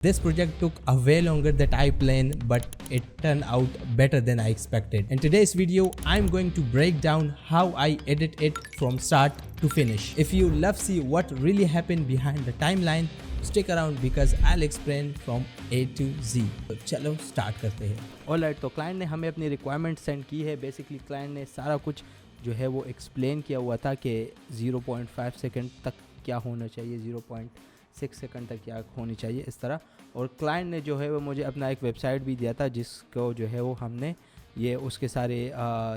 This project took a way longer than I planned, but it turned out better than I expected. In today's video, I'm going to break down how I edit it from start to finish. If you love see what really happened behind the timeline, stick around because I'll explain from A to Z. तो चलो start करते हैं। Alright, तो client ने हमें अपनी requirement send की है। बेसिकली क्लाइंट ने सारा कुछ जो है वो एक्सप्लेन किया हुआ था कि 0.5 सेकंड तक क्या होना चाहिए, 0.6 सेकंड तक क्या होनी चाहिए, इस तरह। और क्लाइंट ने जो है वो मुझे अपना एक वेबसाइट भी दिया था जिसको जो है वो हमने ये उसके सारे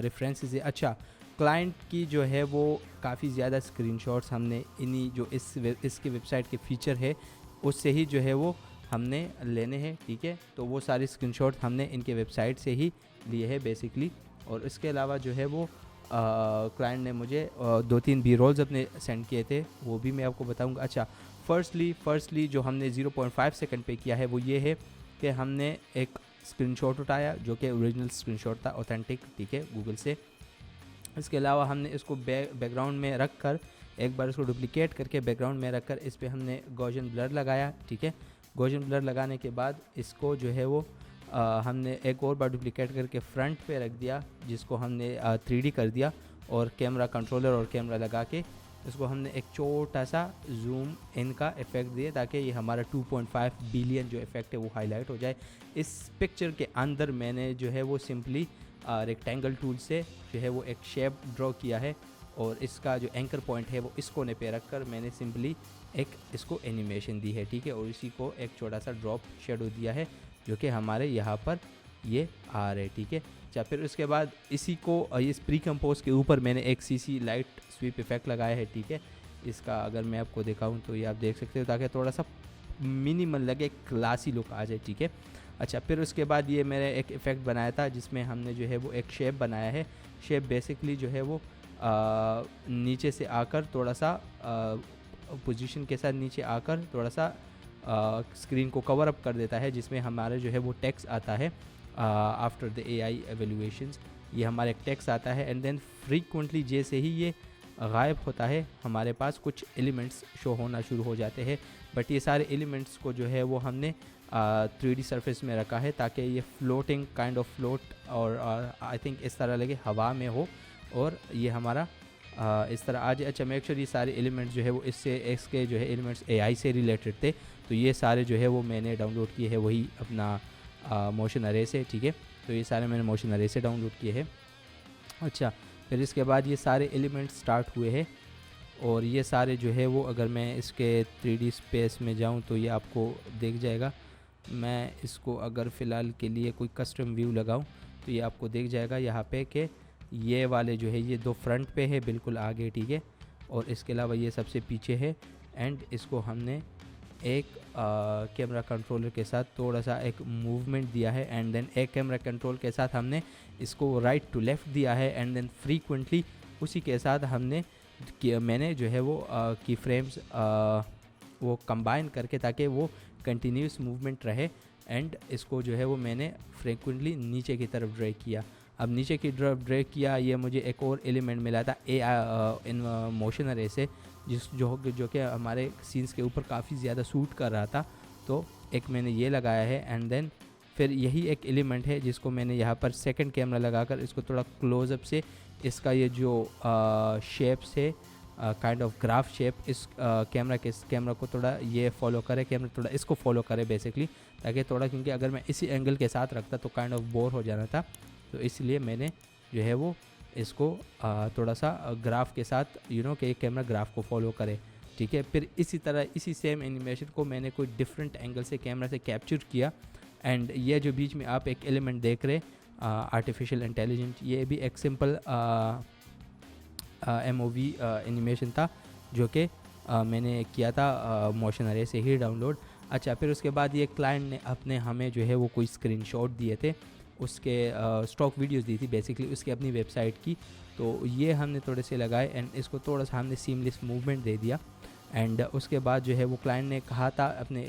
रेफरेंसेस। अच्छा, क्लाइंट की जो है वो काफ़ी ज़्यादा स्क्रीनशॉट्स हमने इन्हीं जो इसके वेबसाइट के फीचर है उससे ही जो है वो हमने लेने हैं, ठीक है। तो वो सारे स्क्रीनशॉट हमने इनके वेबसाइट से ही लिए हैं बेसिकली। और इसके अलावा जो है वो क्लाइंट ने मुझे 2-3 बी रोल्स अपने सेंड किए थे, वो भी मैं आपको बताऊंगा। अच्छा, फर्स्टली जो हमने 0.5 सेकंड पे किया है वो ये है कि हमने एक स्क्रीनशॉट उठाया जो कि ओरिजिनल स्क्रीनशॉट था, ऑथेंटिक, ठीक है, गूगल से। इसके अलावा हमने इसको बैकग्राउंड में रख कर एक बार इसको डुप्लिकेट करके बैकग्राउंड में रख कर इस पर हमने गॉसियन ब्लर लगाया, ठीक है। गॉसियन ब्लर लगाने के बाद इसको जो है वो हमने एक और बार डुप्लिकेट करके फ्रंट पे रख दिया, जिसको हमने 3D कर दिया। और कैमरा कंट्रोलर और कैमरा लगा के इसको हमने एक छोटा सा जूम इन का इफ़ेक्ट दिए ताकि ये हमारा 2.5 बिलियन जो इफ़ेक्ट है वो हाईलाइट हो जाए। इस पिक्चर के अंदर मैंने जो है वो सिंपली रेक्टेंगल टूल से जो है वो एक शेप ड्रॉ किया है और इसका जो एंकर पॉइंट है वो इस कोने पे रख कर मैंने सिंपली एक इसको एनिमेशन दी है, ठीक है। और इसी को एक छोटा सा ड्रॉप शेडो दिया है जो कि हमारे यहाँ पर ये आ रहे, ठीक है। अच्छा, फिर उसके बाद इसी को इस प्री कंपोज के ऊपर मैंने एक CC लाइट स्वीप इफेक्ट लगाया है, ठीक है। इसका अगर मैं आपको दिखाऊं तो ये आप देख सकते हो ताकि थोड़ा सा मिनिमल लगे, क्लासी लुक आ जाए, ठीक है। अच्छा, फिर उसके बाद ये मैंने एक इफ़ेक्ट बनाया था जिसमें हमने जो है वो एक शेप बनाया है। शेप बेसिकली जो है वो नीचे से आकर थोड़ा सा पोजीशन के साथ नीचे आकर थोड़ा सा स्क्रीन को कवर अप कर देता है, जिसमें हमारा जो है वो टेक्स्ट आता है आफ्टर द AI एवेल्यूएशंस। ये हमारा एक टेक्स्ट आता है एंड देन फ्रीक्वेंटली जैसे ही ये गायब होता है हमारे पास कुछ एलिमेंट्स शो होना शुरू हो जाते हैं। बट ये सारे एलिमेंट्स को जो है वो हमने 3D सरफेस में रखा है ताकि ये फ्लोटिंग काइंड ऑफ फ्लोट और आई थिंक इस तरह लगे हवा में हो और ये हमारा इस तरह आज। अच्छा, मेक श्योर ये सारे एलिमेंट्स जो है वो इसके जो है एलिमेंट्स AI से रिलेटेड थे, तो ये सारे जो है वो मैंने डाउनलोड किए हैं वही अपना मोशन अरे से, ठीक है। तो ये सारे मैंने मोशन अरे से डाउनलोड किए हैं। अच्छा, फिर इसके बाद ये सारे एलिमेंट्स स्टार्ट हुए हैं और ये सारे जो है वो अगर मैं इसके 3D स्पेस में जाऊं तो ये आपको दिख जाएगा। मैं इसको अगर फ़िलहाल के लिए कोई कस्टम व्यू लगाऊं तो ये आपको दिख जाएगा यहाँ पे कि ये वाले जो है ये 2 फ्रंट पे है बिल्कुल आगे, ठीक है। और इसके अलावा ये सबसे पीछे है एंड इसको हमने एक कैमरा कंट्रोलर के साथ थोड़ा सा एक मूवमेंट दिया है एंड देन एक कैमरा कंट्रोल के साथ हमने इसको राइट टू लेफ़्ट दिया है एंड देन फ्रीक्वेंटली उसी के साथ मैंने जो है वो की फ्रेम्स वो कंबाइन करके ताकि वो कंटिन्यूस मूवमेंट रहे एंड इसको जो है वो मैंने फ्रीक्वेंटली नीचे की तरफ ड्रैग किया। अब नीचे की तरफ ड्रैग किया, ये मुझे एक और एलिमेंट मिला था इन मोशन अरे से जो कि हमारे सीन्स के ऊपर काफ़ी ज़्यादा सूट कर रहा था, तो एक मैंने ये लगाया है एंड देन फिर यही एक एलिमेंट है जिसको मैंने यहाँ पर सेकंड कैमरा लगाकर इसको थोड़ा क्लोज़अप से इसका ये जो शेप्स है काइंड ऑफ ग्राफ शेप इस कैमरा को थोड़ा ये फॉलो करे, कैमरा थोड़ा इसको फॉलो करे बेसिकली, ताकि थोड़ा, क्योंकि अगर मैं इसी एंगल के साथ रखता तो काइंड ऑफ बोर हो जाना था, तो इसलिए मैंने जो है वो इसको थोड़ा सा ग्राफ के साथ कि कैमरा ग्राफ को फॉलो करे, ठीक है। फिर इसी तरह इसी सेम एनिमेशन को मैंने कोई डिफरेंट एंगल से कैमरा से कैप्चर किया एंड ये जो बीच में आप एक एलिमेंट देख रहे आर्टिफिशियल इंटेलिजेंट, ये भी एक सिंपल MOV एनिमेशन था जो कि मैंने किया था मोशन अरे से ही डाउनलोड। अच्छा, फिर उसके बाद ये क्लाइंट ने अपने हमें जो है वो कोई स्क्रीनशॉट दिए थे, उसके स्टॉक वीडियोस दी थी बेसिकली उसकी अपनी वेबसाइट की, तो ये हमने थोड़े से लगाए एंड इसको थोड़ा सा हमने सीमलेस मूवमेंट दे दिया एंड उसके बाद जो है वो क्लाइंट ने कहा था अपने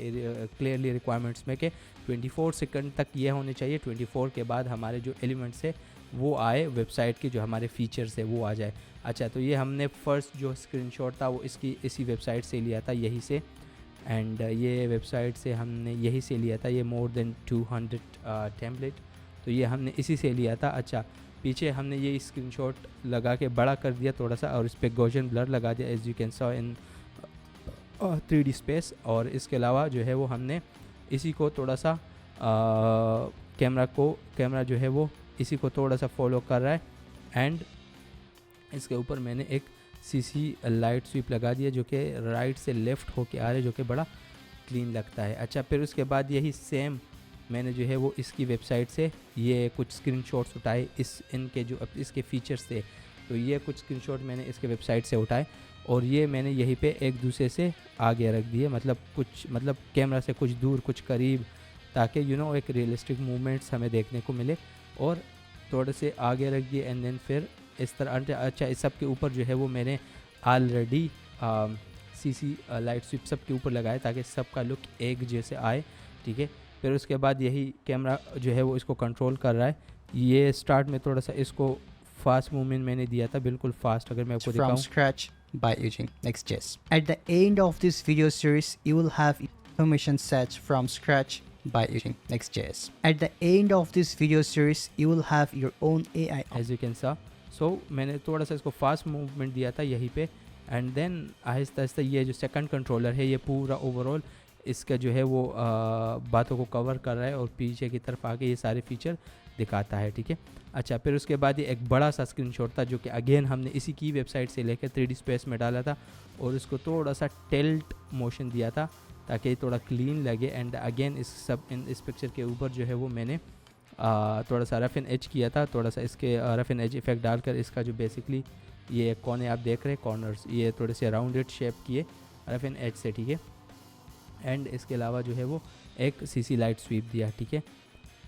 क्लियरली रिक्वायरमेंट्स में कि 24 सेकंड तक ये होने चाहिए, 24 के बाद हमारे जो एलिमेंट्स है वो आए, वेबसाइट के जो हमारे फीचर्स है वो आ जाए। अच्छा, तो ये हमने फर्स्ट जो स्क्रीनशॉट था वो इसी वेबसाइट से लिया था, यहीं से एंड ये वेबसाइट से हमने यही से लिया था, ये मोर देन 200 टेम्पलेट, तो ये हमने इसी से लिया था। अच्छा, पीछे हमने ये स्क्रीनशॉट लगा के बड़ा कर दिया थोड़ा सा और इस पर गॉसियन ब्लर लगा दिया as you can saw in 3D space. और इसके अलावा जो है वो हमने इसी को थोड़ा सा कैमरा जो है वो इसी को थोड़ा सा फॉलो कर रहा है। एंड इसके ऊपर मैंने एक CC लाइट स्वीप लगा दिया जो कि राइट से लेफ़्ट होके आ रहे, जो कि बड़ा क्लीन लगता है। अच्छा, फिर उसके बाद यही सेम मैंने जो है वो इसकी वेबसाइट से ये कुछ स्क्रीनशॉट्स उठाए, इनके जो इसके फीचर्स थे, तो ये कुछ स्क्रीनशॉट मैंने इसके वेबसाइट से उठाए और ये मैंने यहीं पे एक दूसरे से आगे रख दिए, मतलब कैमरा से कुछ दूर कुछ करीब, ताकि एक रियलिस्टिक मूवमेंट्स हमें देखने को मिले। और थोड़े से आगे रख दिए एंड देन फिर इस तरह। अच्छा, इस सब के ऊपर जो है वो मैंने ऑलरेडी CC लाइट स्विप सब के ऊपर लगाए ताकि सबका लुक एक जैसे आए, ठीक है। फिर उसके बाद यही कैमरा जो है वो इसको कंट्रोल कर रहा है। ये स्टार्ट में थोड़ा सा इसको फास्ट मूवमेंट मैंने दिया था, बिल्कुल फास्ट। अगर मैं आपको दिखाऊं, from scratch by using Next.js. At the end of this video series, you will have automation sets from scratch by using Next.js. At the end of this video series, you will have your own AI. As you can saw. So मैंने थोड़ा सा इसको fast movement दिया था यहीं पे and then Aahista Aahista ये जो सेकंड कंट्रोलर है ये पूरा ओवरऑल इसका जो है वो बातों को कवर कर रहा है और पीछे की तरफ आके ये सारे फीचर दिखाता है, ठीक है। अच्छा, फिर उसके बाद ये एक बड़ा सा स्क्रीनशॉट था जो कि अगेन हमने इसी की वेबसाइट से लेकर 3D स्पेस में डाला था और इसको थोड़ा सा टिल्ट मोशन दिया था ताकि ये थोड़ा क्लीन लगे। एंड अगेन इस पिक्चर के ऊपर जो है वो मैंने थोड़ा सा रफ एंड एज किया था, थोड़ा सा इसके रफ एंड एज इफेक्ट डालकर इसका जो बेसिकली ये कोने आप देख रहे हैं कॉर्नर्स, ये थोड़े से राउंडेड शेप किए रफ एंड एज से, ठीक है। एंड इसके अलावा जो है वो एक CC लाइट स्वीप दिया, ठीक है।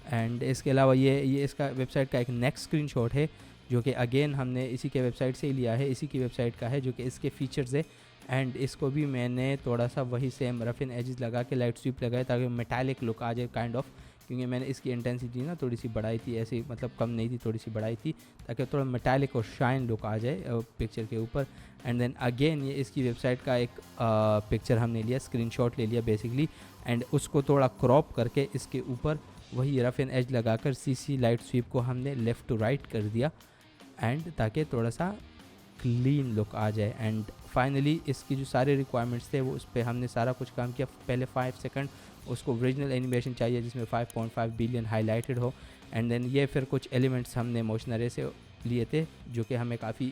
एंड इसके अलावा ये इसका वेबसाइट का एक नेक्स्ट स्क्रीनशॉट है जो कि अगेन हमने इसी के वेबसाइट से ही लिया है, इसी की वेबसाइट का है जो कि इसके फीचर्स है। एंड इसको भी मैंने थोड़ा सा वही सेम रफ एंड एजेस लगा के लाइट स्वीप लगाए ताकि मेटालिक लुक आ जाए काइंड ऑफ, क्योंकि मैंने इसकी इंटेंसिटी ना थोड़ी सी बढ़ाई थी, ऐसी मतलब कम नहीं थी, थोड़ी सी बढ़ाई थी ताकि थोड़ा मेटालिक और शाइन लुक आ जाए पिक्चर के ऊपर। एंड देन अगेन ये इसकी वेबसाइट का एक पिक्चर हमने लिया, स्क्रीनशॉट ले लिया बेसिकली, एंड उसको थोड़ा क्रॉप करके इसके ऊपर वही रफ एंड एज लगाकर CC लाइट स्वीप को हमने लेफ़्ट टू राइट कर दिया एंड ताकि थोड़ा सा क्लीन लुक आ जाए। एंड फाइनली इसकी जो सारे रिक्वायरमेंट्स थे वो उस पर हमने सारा कुछ काम किया। पहले 5 सेकंड उसको ओरिजिनल एनिमेशन चाहिए जिसमें 5.5 बिलियन हाईलाइटेड हो। एंड देन ये फिर कुछ एलिमेंट्स हमने मोशन अरे से लिए थे जो कि हमें काफ़ी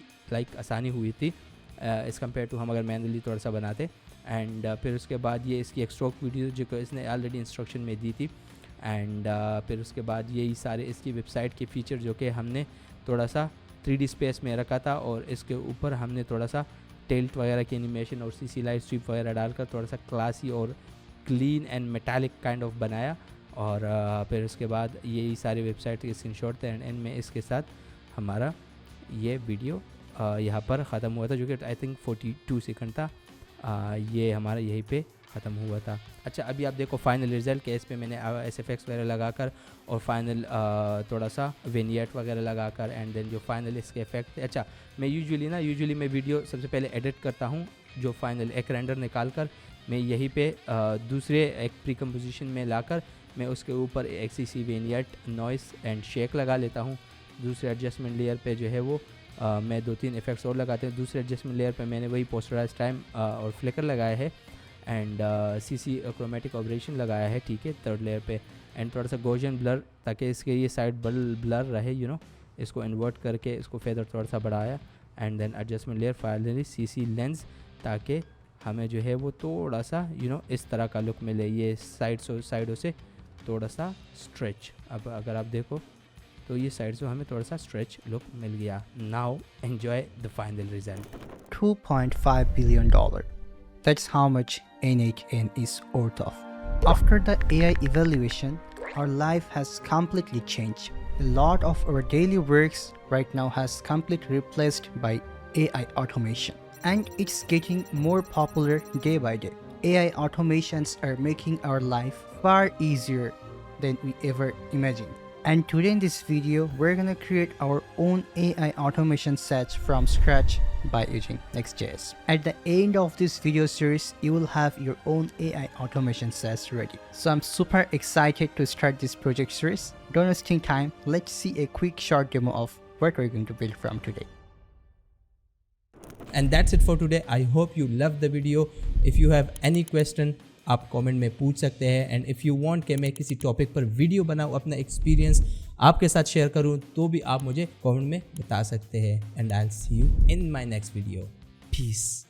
आसानी हुई थी एज़ कम्पेयर टू हम अगर मैनुअली थोड़ा सा बनाते। एंड फिर उसके बाद ये इसकी एक स्ट्रोक वीडियो जो कि इसने ऑलरेडी इंस्ट्रक्शन में दी थी। एंड फिर उसके बाद यही सारे इसकी वेबसाइट के फीचर जो कि हमने थोड़ा सा 3D स्पेस में रखा था और इसके ऊपर हमने थोड़ा सा टिल्ट वगैरह की एनिमेशन और CC लाइट स्वीप वगैरह डालकर थोड़ा सा क्लासी और clean and metallic kind of बनाया। और फिर उसके बाद यही सारी वेबसाइट के स्क्रीनशॉट थे एंड में इसके साथ हमारा ये वीडियो यहाँ पर ख़त्म हुआ था जो कि आई थिंक 42 सेकंड था। ये हमारा यहीं पे ख़त्म हुआ था। अच्छा, अभी आप देखो फाइनल रिज़ल्ट के इस पे मैंने SFX वगैरह लगाकर और फाइनल थोड़ा सा विनियट वगैरह लगाकर एंड देन जो फाइनल इसके इफेक्ट। अच्छा, मैं यूजुअली मैं वीडियो सबसे पहले एडिट करता हूँ, जो फाइनल एक रेंडर निकाल कर मैं यहीं पे दूसरे एक प्री कंपोजिशन में लाकर मैं उसके ऊपर एक CC विनियट नॉइस एंड शेक लगा लेता हूँ। दूसरे एडजस्टमेंट लेयर पे जो है वो मैं 2-3 इफेक्ट्स और लगाते हैं। दूसरे एडजस्टमेंट लेयर पे मैंने वही पोस्टराइज टाइम और फ्लिकर लगाया है एंड CC क्रोमेटिक ऑपरेशन लगाया है, ठीक है, थर्ड लेयर पे। एंड थोड़ा सा गॉसियन ब्लर ताकि इसके ये साइड ब्लर रहे, इसको इन्वर्ट करके इसको फेदर थोड़ा सा बढ़ाया। And then adjustment layer finally CC lens ताकि हमें जो है वो थोड़ा सा इस तरह का लुक मिले, ये साइडों से थोड़ा सा स्ट्रेच। अब अगर आप देखो तो ये साइड से हमें थोड़ा सा स्ट्रेच लुक मिल गया। Now enjoy the final result. $2.5 billion. That's how much NHN is worth of. After the AI evaluation, our life has completely changed. A lot of our daily works right now has completely replaced by AI automation. And it's getting more popular day by day. AI automations are making our life far easier than we ever imagined. And today in this video, we're gonna create our own AI automation sets from scratch by using Next.js. At the end of this video series, you will have your own AI automation SaaS ready. So I'm super excited to start this project series. Don't wasting time, let's see a quick short demo of what we're going to build from today. And that's it for today. I hope you loved the video. If you have any question, आप comment में पूछ सकते हैं. And if you want कि मैं किसी topic पर video बनाऊँ, अपना एक्सपीरियंस आपके साथ शेयर करूँ, तो भी आप मुझे कमेंट में बता सकते हैं. And I will see you in my next video. Piece.